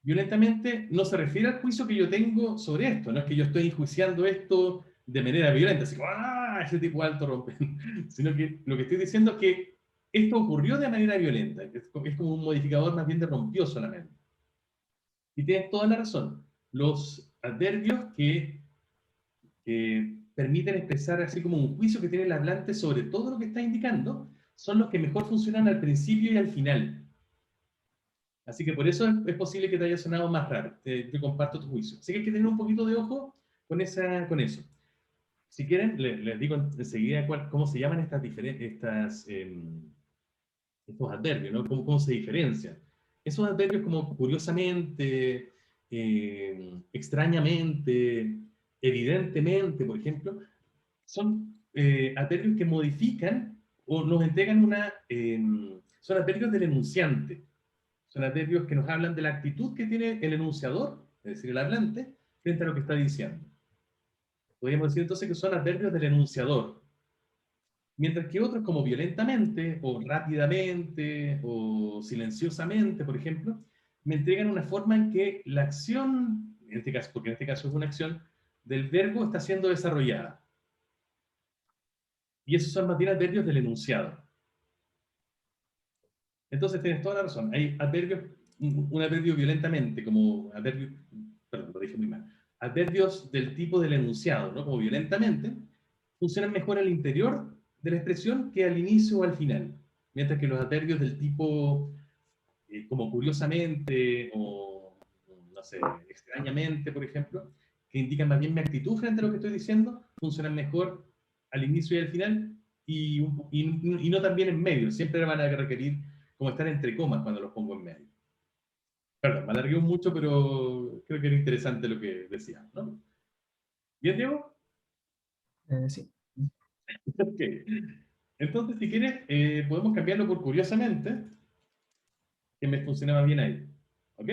violentamente no se refiere al juicio que yo tengo sobre esto, no es que yo estoy enjuiciando esto de manera violenta, así como, ese tipo alto rompe, sino que lo que estoy diciendo es que esto ocurrió de manera violenta, es como un modificador más bien de rompió solamente. Y tienes toda la razón, los adverbios que permiten expresar así como un juicio que tiene el hablante sobre todo lo que está indicando, son los que mejor funcionan al principio y al final. Así que por eso es posible que te haya sonado más raro. Yo comparto tu juicio. Así que hay que tener un poquito de ojo con eso. Si quieren, les digo enseguida cómo se llaman estos adverbios, ¿no? ¿Cómo se diferencian? Esos adverbios como curiosamente, extrañamente, evidentemente, por ejemplo, son adverbios que modifican o nos entregan son adverbios del enunciante. Son adverbios que nos hablan de la actitud que tiene el enunciador, es decir, el hablante, frente a lo que está diciendo. Podríamos decir entonces que son adverbios del enunciador. Mientras que otros como violentamente, o rápidamente, o silenciosamente, por ejemplo, me entregan una forma en que la acción, en este caso, porque en este caso es una acción, del verbo está siendo desarrollada. Y esos son más bien adverbios del enunciado. Entonces tienes toda la razón. Hay adverbios, un adverbio violentamente, como adverbio, perdón, lo dije muy mal. Adverbios del tipo del enunciado, ¿no? Como violentamente, funcionan mejor al interior de la expresión que al inicio o al final. Mientras que los adverbios del tipo como curiosamente o, no sé, extrañamente, por ejemplo, que indican más bien mi actitud frente a lo que estoy diciendo, funcionan mejor al inicio y al final, y no también en medio. Siempre van a requerir como estar entre comas cuando los pongo en medio. Perdón, me alargué mucho, pero creo que era interesante lo que decía, ¿no? ¿Bien, Diego? Sí. Ok. Entonces, si quieres, podemos cambiarlo por curiosamente, que me funcionaba bien ahí. ¿Ok?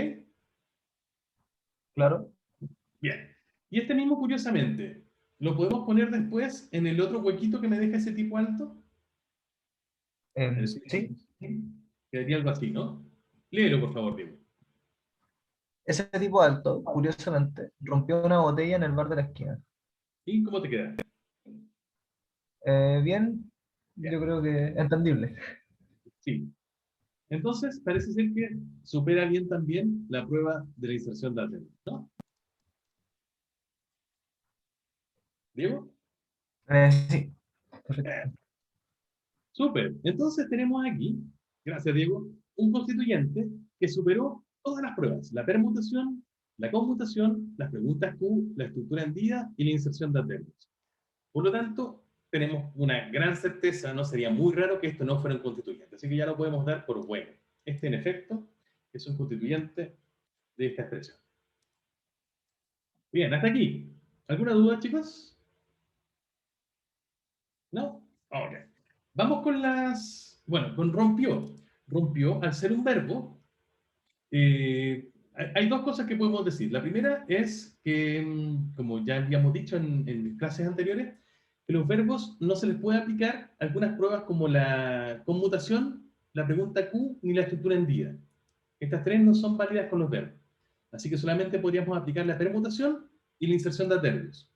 Claro. Bien. Y este mismo, curiosamente, ¿lo podemos poner después en el otro huequito que me deja ese tipo alto? Es decir, Sí. quedaría algo así, ¿no? Léelo, por favor, Diego. Ese tipo alto, curiosamente, rompió una botella en el bar de la esquina. ¿Y cómo te queda? Bien, Bien. yo creo que entendible. Sí. Entonces, parece ser que supera bien también la prueba de la inserción de adverbio, ¿no? ¿Diego? Sí, perfecto. Súper. Entonces tenemos aquí, gracias Diego, un constituyente que superó todas las pruebas: la permutación, la conmutación, las preguntas Q, la estructura hendida y la inserción de adverbios. Por lo tanto, tenemos una gran certeza, no sería muy raro que esto no fuera un constituyente, así que ya lo podemos dar por bueno. Este, en efecto, es un constituyente de esta expresión. Bien, hasta aquí. ¿Alguna duda, chicos? ¿No? Ok. Vamos con las... Bueno, con rompió. Rompió, al ser un verbo, hay dos cosas que podemos decir. La primera es que, como ya habíamos dicho en clases anteriores, que los verbos no se les puede aplicar algunas pruebas como la conmutación, la pregunta Q ni la estructura hendida. Estas tres no son válidas con los verbos. Así que solamente podríamos aplicar la permutación y la inserción de adverbios.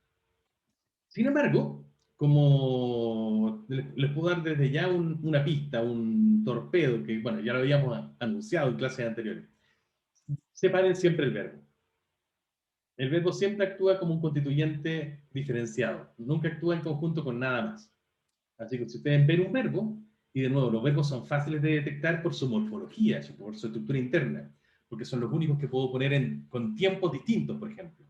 Sin embargo, como les puedo dar desde ya una pista, un torpedo, que bueno, ya lo habíamos anunciado en clases anteriores. Separen siempre el verbo. El verbo siempre actúa como un constituyente diferenciado, nunca actúa en conjunto con nada más. Así que si ustedes ven un verbo, y de nuevo, los verbos son fáciles de detectar por su morfología, por su estructura interna, porque son los únicos que puedo poner con tiempos distintos, por ejemplo.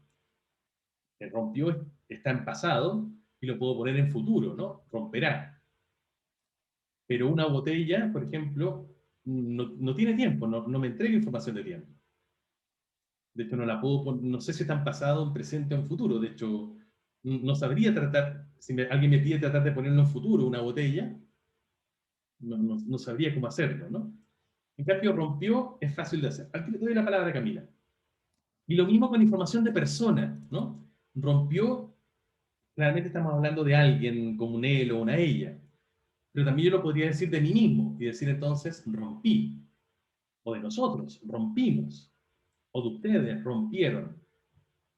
El rompió está en pasado y lo puedo poner en futuro, ¿no? Romperá. Pero una botella, por ejemplo, no tiene tiempo, no me entrega información de tiempo. De hecho, no la puedo poner, no sé si está en pasado, en presente o en futuro. De hecho, no sabría tratar, si alguien me pide tratar de ponerlo en futuro, una botella, no sabría cómo hacerlo, ¿no? En cambio, rompió es fácil de hacer. Aquí le doy la palabra a Camila. Y lo mismo con información de persona, ¿no? Rompió, realmente estamos hablando de alguien como un él o una ella. Pero también yo lo podría decir de mí mismo y decir entonces rompí. O de nosotros, rompimos. O de ustedes, rompieron.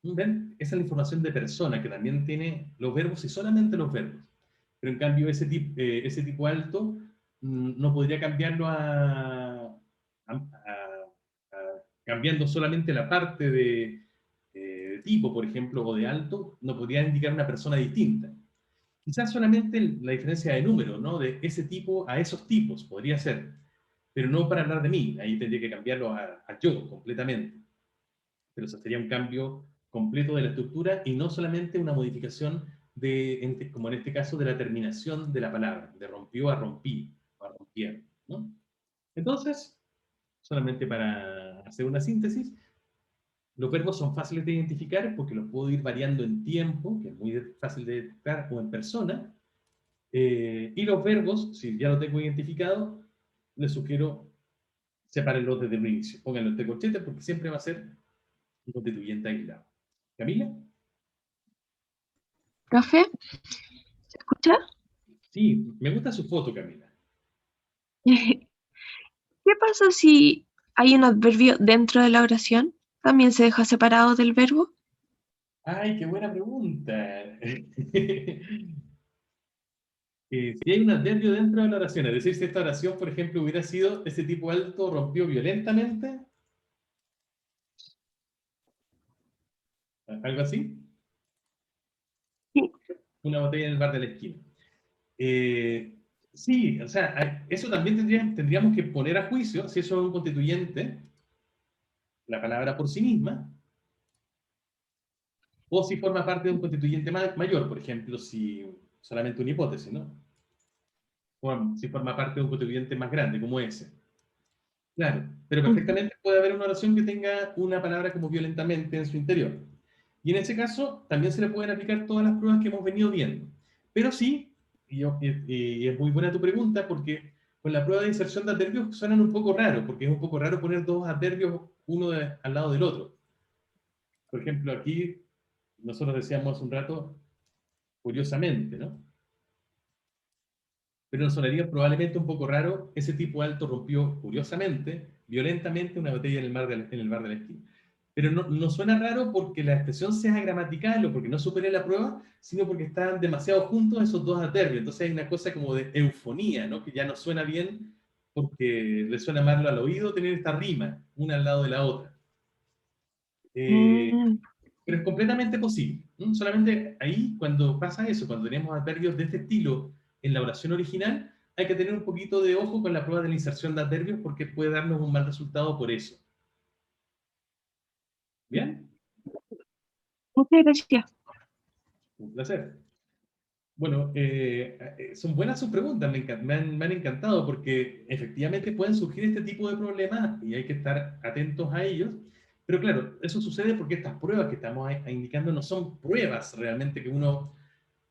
¿Ven? Esa es la información de persona que también tiene los verbos y solamente los verbos. Pero en cambio ese tipo alto no podría cambiarlo cambiando solamente la parte de tipo, por ejemplo, o de alto, no podría indicar una persona distinta. Quizás solamente la diferencia de número, ¿no? De ese tipo a esos tipos, podría ser. Pero no para hablar de mí, ahí tendría que cambiarlo a yo completamente. Pero eso sería un cambio completo de la estructura y no solamente una modificación como en este caso, de la terminación de la palabra, de rompió a rompí, o a rompieron, ¿no? Entonces, solamente para hacer una síntesis, los verbos son fáciles de identificar porque los puedo ir variando en tiempo, que es muy fácil de detectar, o en persona. Y los verbos, si ya lo tengo identificado, les sugiero sepárenlos desde el inicio. Pónganlo entre corchetes porque siempre va a ser un constituyente aislado. ¿Camila? Profe, ¿se escucha? Sí, me gusta su foto, Camila. ¿Qué pasa si hay un adverbio dentro de la oración? ¿También se deja separado del verbo? Ay, qué buena pregunta. Si hay un adverbio dentro de la oración, es decir, si esta oración, por ejemplo, hubiera sido ese tipo alto, rompió violentamente, algo así, Sí. una botella en el bar de la esquina. Sí, o sea, eso también tendríamos que poner a juicio si eso es un constituyente, la palabra por sí misma, o si forma parte de un constituyente mayor, por ejemplo, si solamente una hipótesis, ¿no? O si forma parte de un constituyente más grande, como ese. Claro, pero perfectamente puede haber una oración que tenga una palabra como violentamente en su interior. Y en ese caso, también se le pueden aplicar todas las pruebas que hemos venido viendo. Pero sí, y es muy buena tu pregunta, porque con la prueba de inserción de adverbios suenan un poco raros, porque es un poco raro poner dos adverbios uno al lado del otro. Por ejemplo, aquí nosotros decíamos hace un rato, curiosamente, ¿no? Pero nos sonaría probablemente un poco raro, ese tipo alto rompió curiosamente, violentamente, una botella en el bar de la esquina. Pero no suena raro porque la expresión sea gramatical o porque no supere la prueba, sino porque están demasiado juntos esos dos adverbios. Entonces hay una cosa como de eufonía, ¿no? Que ya no suena bien porque le suena mal al oído tener esta rima, una al lado de la otra. Mm, Pero es completamente posible. Solamente ahí, cuando pasa eso, cuando tenemos adverbios de este estilo en la oración original, hay que tener un poquito de ojo con la prueba de la inserción de adverbios porque puede darnos un mal resultado por eso. ¿Bien? muchas gracias. Un placer. Bueno, son buenas sus preguntas, me han encantado porque efectivamente pueden surgir este tipo de problemas y hay que estar atentos a ellos. Pero claro, eso sucede porque estas pruebas que estamos indicando no son pruebas realmente que uno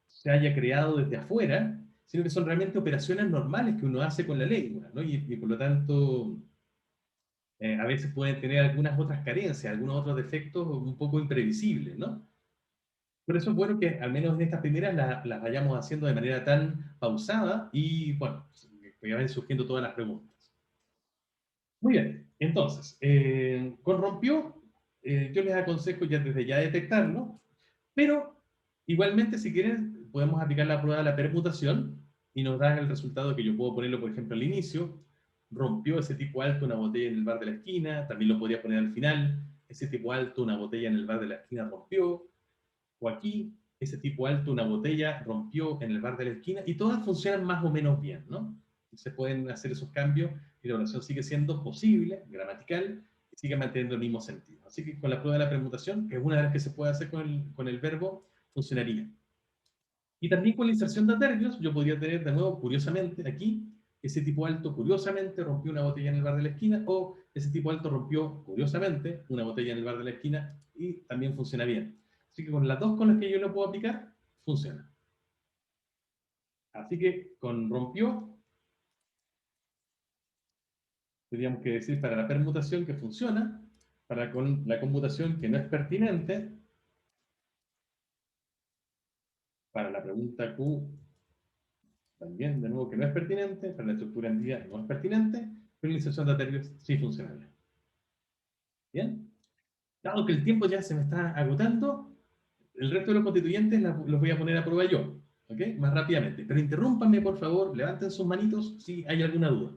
se haya creado desde afuera, sino que son realmente operaciones normales que uno hace con la lengua, ¿no? Y por lo tanto, a veces pueden tener algunas otras carencias, algunos otros defectos un poco imprevisibles, ¿no? Por eso es bueno que al menos en estas primeras las vayamos haciendo de manera tan pausada y, bueno, que vayan surgiendo todas las preguntas. Muy bien, entonces, con rompió, yo les aconsejo ya desde ya detectarlo, pero igualmente si quieren podemos aplicar la prueba de la permutación y nos dan el resultado que yo puedo ponerlo, por ejemplo, al inicio, rompió ese tipo alto una botella en el bar de la esquina, también lo podría poner al final, ese tipo alto una botella en el bar de la esquina rompió, o aquí, ese tipo alto una botella rompió en el bar de la esquina, y todas funcionan más o menos bien, ¿no? Se pueden hacer esos cambios y la oración sigue siendo posible, gramatical, y sigue manteniendo el mismo sentido. Así que con la prueba de la permutación, que es una de las que se puede hacer con el verbo, funcionaría. Y también con la inserción de adverbios, yo podría tener de nuevo, curiosamente, aquí, ese tipo alto, curiosamente, rompió una botella en el bar de la esquina, o ese tipo alto rompió, curiosamente, una botella en el bar de la esquina, y también funciona bien. Así que con las dos con las que yo lo puedo aplicar, funciona. Así que con rompió, tendríamos que decir para la permutación que funciona, para con la conmutación que no es pertinente, para la pregunta Q también, de nuevo, que no es pertinente, para la estructura en día no es pertinente, pero la inserción de adverbios sí funciona bien. ¿Bien? Dado que el tiempo ya se me está agotando, el resto de los constituyentes los voy a poner a prueba yo, ¿ok? Más rápidamente. Pero interrúmpanme, por favor, levanten sus manitos si hay alguna duda.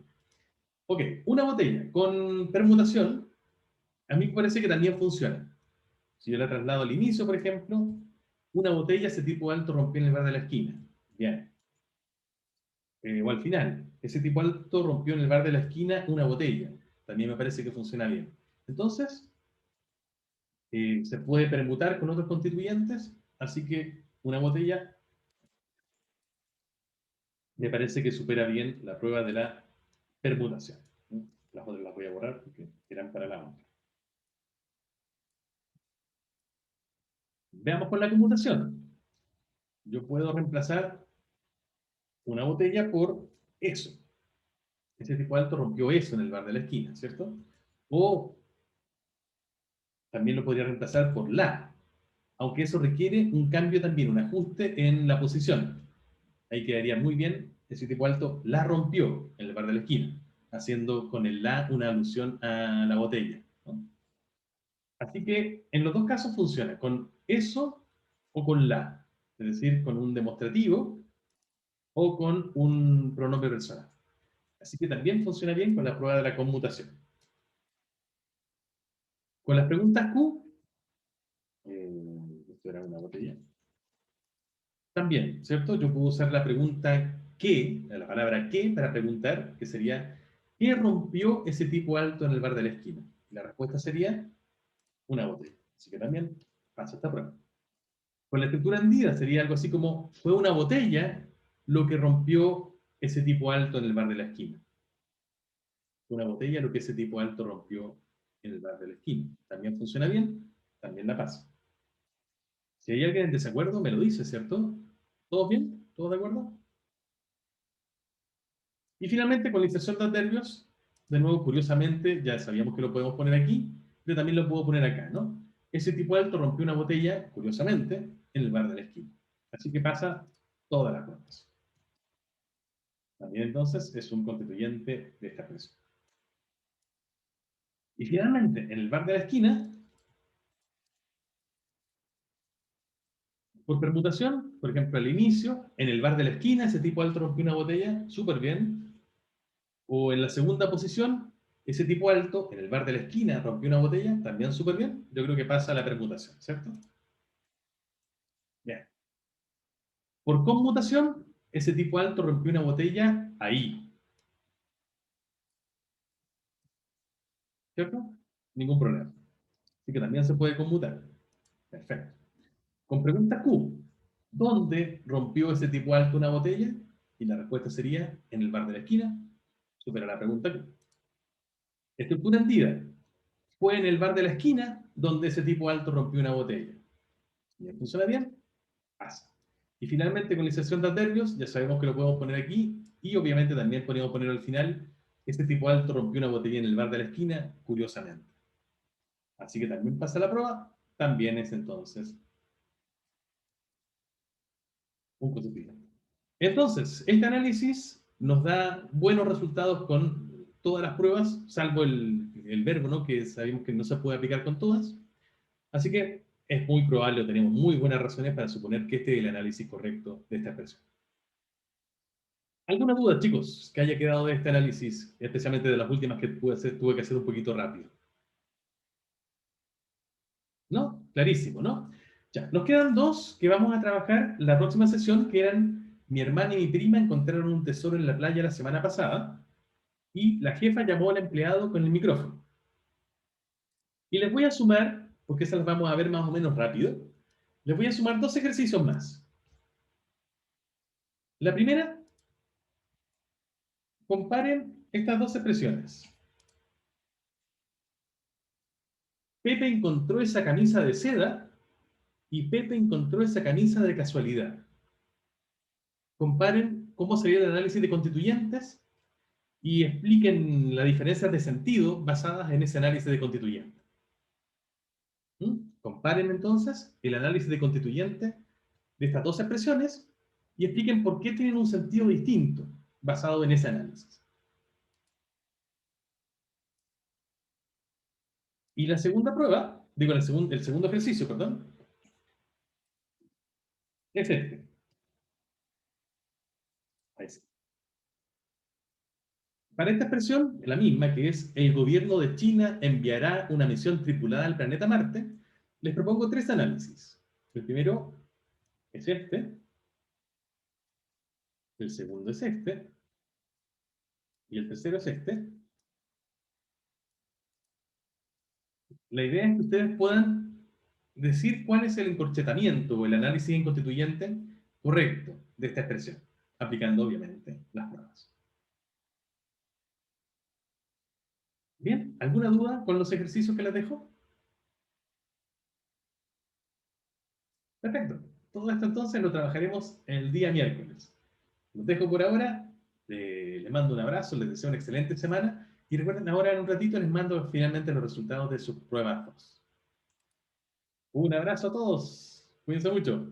Ok, una botella con permutación, a mí me parece que también funciona. Si yo la traslado al inicio, por ejemplo, una botella ese tipo alto rompió en el bar de la esquina. Bien. O al final, ese tipo alto rompió en el bar de la esquina una botella. También me parece que funciona bien. Entonces, se puede permutar con otros constituyentes, así que una botella me parece que supera bien la prueba de la permutación. Las otras las voy a borrar porque eran para la otra. Veamos con la conmutación. Yo puedo reemplazar una botella por eso. Ese tipo alto rompió eso en el bar de la esquina, ¿cierto? O también lo podría reemplazar por la, aunque eso requiere un cambio también, un ajuste en la posición. Ahí quedaría muy bien ese tipo alto la rompió en el bar de la esquina, haciendo con el la una alusión a la botella, ¿no? Así que en los dos casos funciona, con eso o con la, es decir, con un demostrativo o con un pronombre personal. Así que también funciona bien con la prueba de la conmutación. Con las preguntas Q, esto era una botella, también, ¿cierto? Yo puedo usar la pregunta qué, la palabra qué, para preguntar, que sería, ¿qué rompió ese tipo alto en el bar de la esquina? Y la respuesta sería, una botella. Así que también pasa esta prueba. Con la escritura hendida sería algo así como, fue una botella lo que rompió ese tipo alto en el bar de la esquina. Una botella lo que ese tipo alto rompió en el bar de la esquina. También funciona bien, también la pasa. Si hay alguien en desacuerdo, me lo dice, ¿cierto? ¿Todos bien? ¿Todos de acuerdo? Y finalmente, con la inserción de adverbios, de nuevo, curiosamente, ya sabíamos que lo podemos poner aquí, pero también lo puedo poner acá, ¿no? Ese tipo alto rompió una botella, curiosamente, en el bar de la esquina. Así que pasa todas las pruebas. También entonces es un constituyente de esta expresión. Y finalmente, en el bar de la esquina, por permutación, por ejemplo, al inicio, en el bar de la esquina, ese tipo alto rompió una botella, súper bien. O en la segunda posición, ese tipo alto, en el bar de la esquina, rompió una botella, también súper bien. Yo creo que pasa la permutación, ¿cierto? Bien. Por conmutación, ese tipo alto rompió una botella ahí. ¿Cierto? Ningún problema. Así que también se puede conmutar. Perfecto. Con pregunta Q, ¿dónde rompió ese tipo alto una botella? Y la respuesta sería, en el bar de la esquina. Supera la pregunta Q. Estructura hendida. Fue en el bar de la esquina donde ese tipo alto rompió una botella. ¿Y funciona bien? Pasa. Y finalmente, con la inserción de adverbios, ya sabemos que lo podemos poner aquí, y obviamente también podemos poner al final, este tipo alto rompió una botella en el bar de la esquina, curiosamente. Así que también pasa la prueba, también es entonces un constituyente. Entonces, este análisis nos da buenos resultados con todas las pruebas, salvo el verbo, ¿no? Que sabemos que no se puede aplicar con todas. Así que es muy probable, o tenemos muy buenas razones para suponer que este es el análisis correcto de esta expresión. ¿Alguna duda, chicos, que haya quedado de este análisis, especialmente de las últimas que tuve que hacer un poquito rápido? ¿No? Clarísimo, ¿no? Ya, nos quedan dos que vamos a trabajar la próxima sesión, que eran mi hermana y mi prima encontraron un tesoro en la playa la semana pasada y la jefa llamó al empleado con el micrófono. Y les voy a sumar, porque esas las vamos a ver más o menos rápido, les voy a sumar dos ejercicios más. La primera, comparen estas dos expresiones. Pepe encontró esa camisa de seda y Pepe encontró esa camisa de casualidad. Comparen cómo sería el análisis de constituyentes y expliquen las diferencias de sentido basadas en ese análisis de constituyente. Comparen entonces el análisis de constituyente de estas dos expresiones y expliquen por qué tienen un sentido distinto basado en ese análisis. Y la segunda prueba, digo, el segundo ejercicio, perdón, es este. Ahí está. Para esta expresión, la misma, que es el gobierno de China enviará una misión tripulada al planeta Marte, les propongo tres análisis. El primero es este, el segundo es este, y el tercero es este. La idea es que ustedes puedan decir cuál es el encorchetamiento o el análisis inconstituyente correcto de esta expresión, aplicando obviamente las pruebas. Bien, ¿alguna duda con los ejercicios que les dejo? Perfecto. Todo esto entonces lo trabajaremos el día miércoles. Los dejo por ahora. Les mando un abrazo, les deseo una excelente semana. Y recuerden, ahora en un ratito les mando finalmente los resultados de sus pruebas 2. Un abrazo a todos. Cuídense mucho.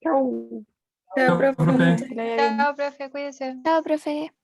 Chau. Chao, profe. Chao, profe, cuídese. Chao, profe.